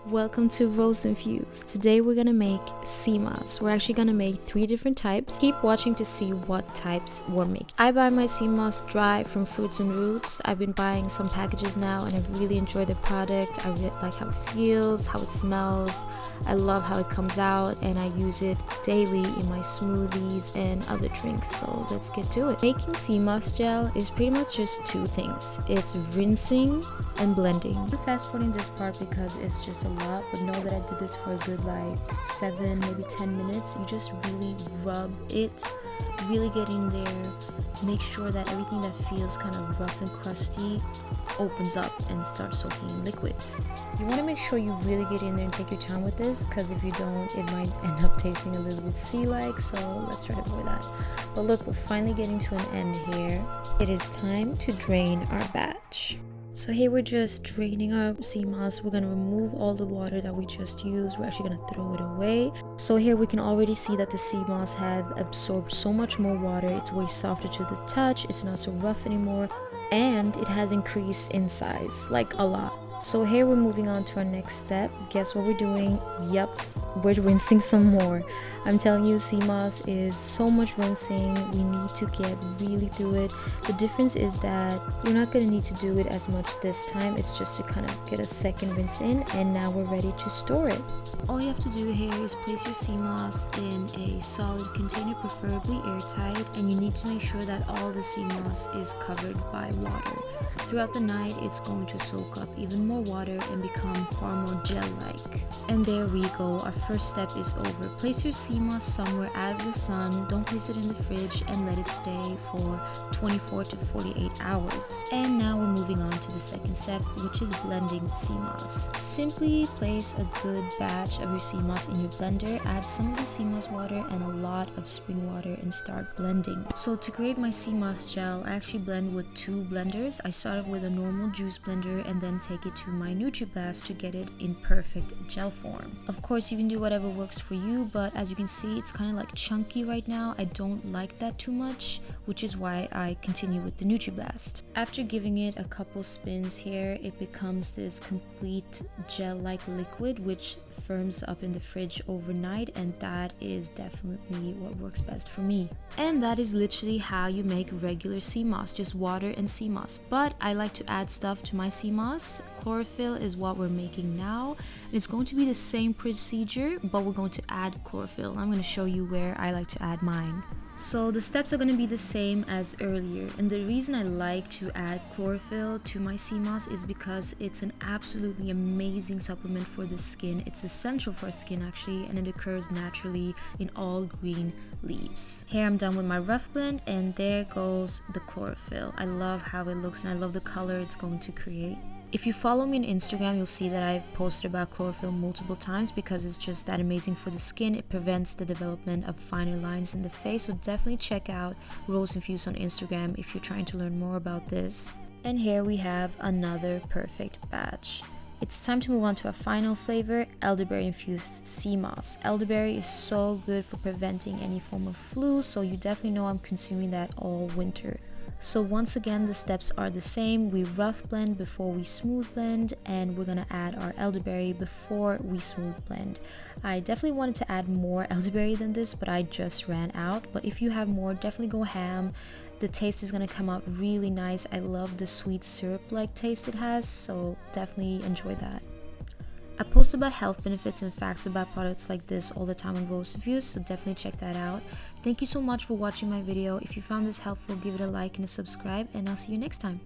Welcome to Rose Infused. Today we're gonna make Seamoss. We're actually gonna make 3 different types. Keep watching to see what types we're making. I buy my Seamoss dry from Fruits and Roots. I've been buying some packages now and I really enjoy the product. I really like how it feels, how it smells. I love how it comes out and I use it daily in my smoothies and other drinks. So let's get to it. Making Seamoss gel is pretty much just 2 things. It's rinsing and blending. I'm fast forwarding this part because it's just a lot, but know that I did this for a good 7 maybe 10 minutes. You just really rub it, really get in there, make sure that everything that feels kind of rough and crusty opens up and starts soaking in liquid. You want to make sure you really get in there and take your time with this, because if you don't, it might end up tasting a little bit sea-like, so let's try to avoid that. But look, we're finally getting to an end here. It is time to drain our batch. So here we're just draining our Seamoss. We're going to remove all the water that we just used. We're actually going to throw it away. So here we can already see that the Seamoss have absorbed so much more water. It's way softer to the touch. It's not so rough anymore. And it has increased in size, like a lot. So here we're moving on to our next step. Guess what we're doing? Yep, we're rinsing some more. I'm telling you, Seamoss is so much rinsing. We need to get really through it. The difference is that you're not going to need to do it as much this time. It's just to kind of get a second rinse in, and now we're ready to store it. All you have to do here is place your Seamoss in a solid container, preferably airtight, and you need to make sure that all the Seamoss is covered by water. Throughout the night, it's going to soak up even more water and become far more gel-like. And there we go, our first step is over. Place your Seamoss somewhere out of the sun, don't place it in the fridge, and let it stay for 24 to 48 hours. And now we're moving on to the second step, which is blending the Seamoss. Simply place a good batch of your Seamoss in your blender, add some of the Seamoss water and a lot of spring water and start blending. So to create my Seamoss gel, I actually blend with 2 blenders. I start off with a normal juice blender and then take it to my NutriBlast to get it in perfect gel form. Of course, you can do whatever works for you, but as you can see, it's kind of like chunky right now. I don't like that too much, which is why I continue with the NutriBlast. After giving it a couple spins here, it becomes this complete gel-like liquid which firms up in the fridge overnight, and that is definitely what works best for me. And that is literally how you make regular Seamoss, just water and Seamoss. But I like to add stuff to my Seamoss. Chlorophyll is what we're making now. It's going to be the same procedure, but we're going to add chlorophyll. I'm going to show you where I like to add mine. So the steps are going to be the same as earlier, and the reason I like to add chlorophyll to my Seamoss is because it's an absolutely amazing supplement for the skin. It's essential for our skin actually, and it occurs naturally in all green leaves. Here I'm done with my rough blend, and there goes the chlorophyll. I love how it looks and I love the color it's going to create. If you follow me on Instagram, you'll see that I've posted about chlorophyll multiple times because it's just that amazing for the skin. It prevents the development of finer lines in the face, so definitely check out Rose Infused on Instagram if you're trying to learn more about this. And here we have another perfect batch. It's time to move on to our final flavor, elderberry infused Seamoss. Elderberry is so good for preventing any form of flu, so you definitely know I'm consuming that all winter. So once again, the steps are the same. We rough blend before we smooth blend, and we're gonna add our elderberry before we smooth blend. I definitely wanted to add more elderberry than this, but I just ran out. But if you have more, definitely go ham. The taste is gonna come out really nice. I love the sweet syrup-like taste it has, so definitely enjoy that. I post about health benefits and facts about products like this all the time on Rose Infused, so definitely check that out. Thank you so much for watching my video. If you found this helpful, give it a like and a subscribe, and I'll see you next time.